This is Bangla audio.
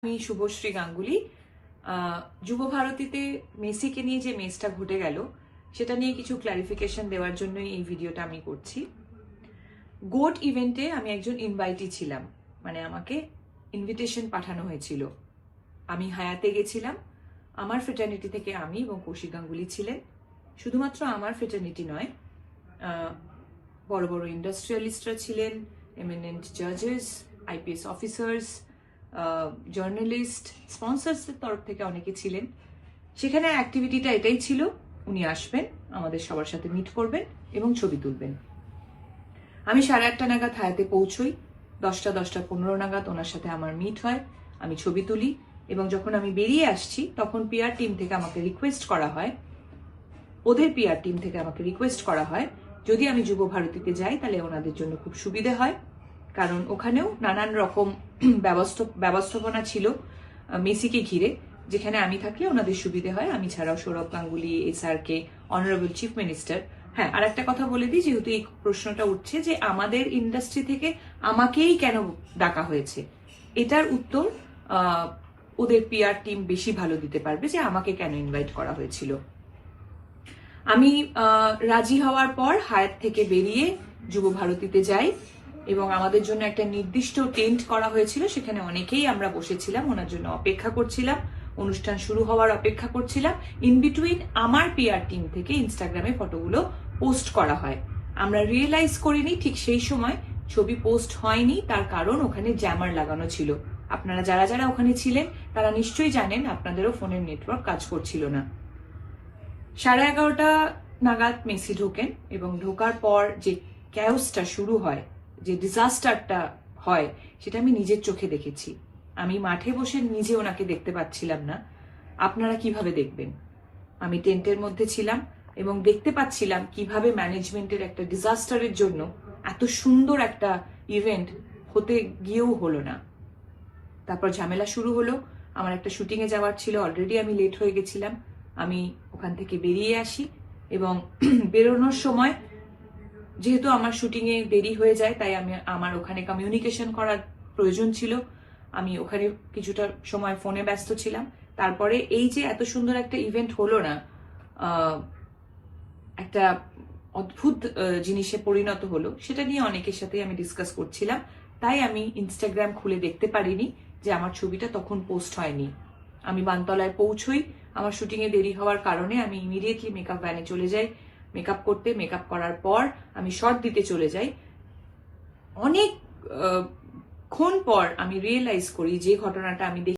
আমি শুভশ্রী গাঙ্গুলি। যুব ভারতীতে মেসিকে নিয়ে যে মেসটা ঘটে গেল সেটা নিয়ে কিছু ক্লারিফিকেশন দেওয়ার জন্যই এই ভিডিওটা আমি করছি। গোট ইভেন্টে আমি একজন ইনভাইটি ছিলাম, মানে আমাকে ইনভিটেশন পাঠানো হয়েছিল। আমি হায়াতে গেছিলাম। আমার ফ্রেটার্নিটি থেকে আমি এবং কৌশিক গাঙ্গুলি ছিলেন। শুধুমাত্র আমার ফ্রেটার্নিটি নয়, বড় বড় ইন্ডাস্ট্রিয়ালিস্টরা ছিলেন, এমিনেন্ট জাজেস, আইপিএস অফিসার্স, জার্নালিস্ট, স্পন্সর্সের তরফ থেকে অনেকে ছিলেন। সেখানে অ্যাক্টিভিটিটা এটাই ছিল, উনি আসবেন, আমাদের সবার সাথে মিট করবেন এবং ছবি তুলবেন। আমি 8:30 নাগাদ হায়াতে পৌঁছই। 10:15 নাগাদ ওনার সাথে আমার মিট হয়, আমি ছবি তুলি এবং যখন আমি বেরিয়ে আসছি তখন পিআর টিম থেকে আমাকে রিকোয়েস্ট করা হয়, ওদের পিআর টিম থেকে আমাকে রিকোয়েস্ট করা হয় যদি আমি যুব ভারতীতে যাই তাহলে ওনাদের জন্য খুব সুবিধে হয়, কারণ ওখানেও নানান রকম ব্যবস্থাপনা ছিল মেসিকে ঘিরে, যেখানে আমি থাকলে ওনাদের সুবিধে হয়। আমি ছাড়াও Sourav Ganguly, SRK, honourable chief minister. হ্যাঁ, আর একটা কথা বলে দিই, যেহেতু এই প্রশ্নটা উঠছে যে আমাদের ইন্ডাস্ট্রি থেকে আমাকেই কেন ডাকা হয়েছে, এটার উত্তর ওদের পিআর টিম বেশি ভালো দিতে পারবে যে আমাকে কেন ইনভাইট করা হয়েছিল। আমি রাজি হওয়ার পর হায়াত থেকে বেরিয়ে যুব ভারতীতে যাই এবং আমাদের জন্য একটা নির্দিষ্ট টেন্ট করা হয়েছিল, সেখানে অনেকেই আমরা বসেছিলাম, ওনার জন্য অপেক্ষা করছিলাম, অনুষ্ঠান শুরু হওয়ার অপেক্ষা করছিলাম। ইন বিটুইন আমার পিআর টিম থেকে ইনস্টাগ্রামে ফটোগুলো পোস্ট করা হয়। আমরা রিয়েলাইজ করিনি ঠিক সেই সময় ছবি পোস্ট হয়নি, তার কারণ ওখানে জ্যামার লাগানো ছিল। আপনারা যারা যারা ওখানে ছিলেন তারা নিশ্চয়ই জানেন, আপনাদেরও ফোনের নেটওয়ার্ক কাজ করছিল না। 11:30 নাগাদ মেসি ঢোকেন এবং ঢোকার পর যে ক্যাওসটা শুরু হয়, যে ডিজাস্টারটা হয়, সেটা আমি নিজের চোখে দেখেছি। আমি মাঠে বসে নিজে ওনাকে দেখতে পাচ্ছিলাম না, আপনারা কিভাবে দেখবেন? আমি টেন্টের মধ্যে ছিলাম এবং দেখতে পাচ্ছিলাম কিভাবে ম্যানেজমেন্টের একটা ডিজাস্টারের জন্য এত সুন্দর একটা ইভেন্ট হতে গিয়েও হলো না। তারপর ঝামেলা শুরু হলো। আমার একটা শুটিংয়ে যাওয়ার ছিল, অলরেডি আমি লেট হয়ে গেছিলাম। আমি ওখান থেকে বেরিয়ে আসি এবং বেরোনোর সময় যেহেতু আমার শুটিংয়ে দেরি হয়ে যায়, তাই আমার ওখানে কমিউনিকেশন করার প্রয়োজন ছিল। আমি ওখানে কিছুটা সময় ফোনে ব্যস্ত ছিলাম। তারপরে এই যে এত সুন্দর একটা ইভেন্ট হলো না, একটা অদ্ভুত জিনিসে পরিণত হলো, সেটা নিয়ে অনেকের সাথে আমি ডিসকাস করছিলাম। তাই আমি ইনস্টাগ্রাম খুলে দেখতে পারিনি যে আমার ছবিটা তখন পোস্ট হয়নি। আমি বানতলায় পৌঁছই, আমার শুটিংয়ে দেরি হওয়ার কারণে আমি ইমিডিয়েটলি মেকআপ ভ্যানে চলে যাই মেকআপ করতে। মেকআপ করার পর আমি শট দিতে চলে যাই। অনেক ক্ষণ পর আমি রিয়েলাইজ করি যে ঘটনাটা আমি